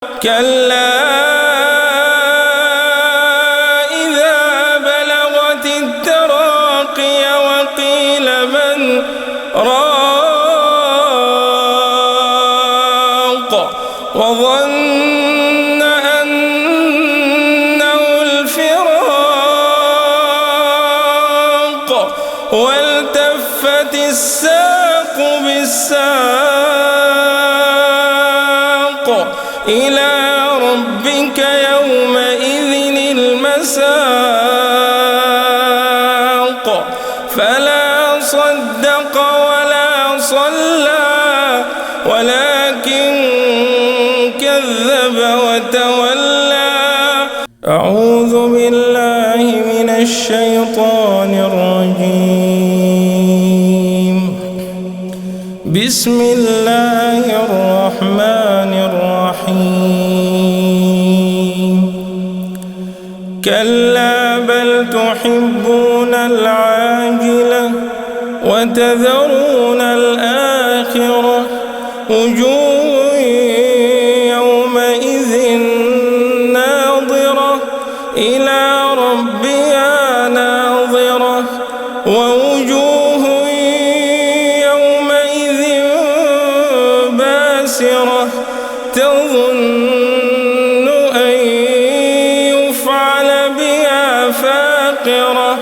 كلا إذا بلغت التراقي وقيل من راق وظن أنه الفراق والتفت الساق بالساق إلى ربك يومئذ المساق فلا صدق ولا صلى ولكن كذب وتولى. أعوذ بالله من الشيطان الرجيم. بسم الله الرحمن الرحيم. كلا بل تحبون العاجلة وتذرون الآخرة وجوه يومئذ ناظرة إلى ربها ناظرة ووجوه يومئذ باسرة تظن أن يفعل بها فاقرة.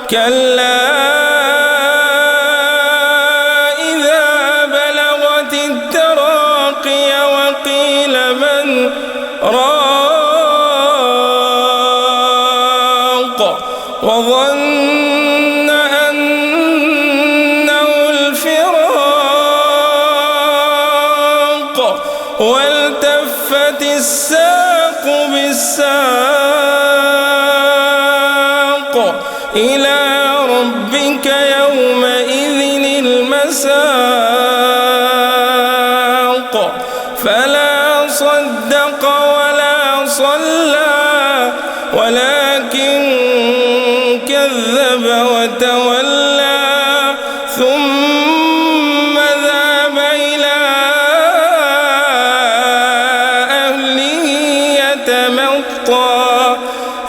كلا إذا بلغت التراقي وقيل من راق وظن أنه الفراق والتفت الساق بالساق إلى ربك يومئذ المساق فلا صدق ولا صلى ولكن كذب وتولى ثم ذهب إلى أهله يتمطى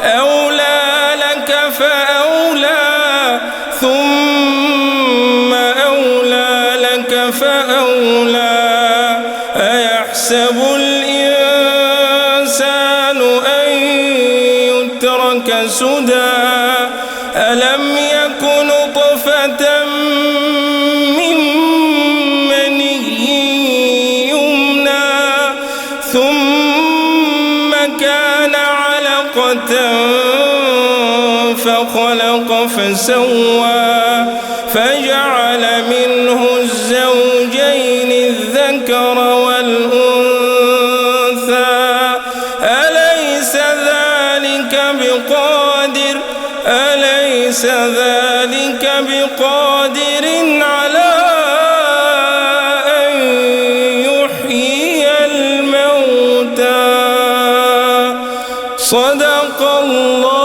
أولى لك فأولى ثم أولى لك فأولى. أيحسب الإنسان أن يترك سدى ألم يك نطفة من مني يمنى ثم كان علقة فخلق فسوى فجعل منه الزوجين الذكر والأنثى أليس ذلك بقادر على أن يحيي الموتى. صدق الله.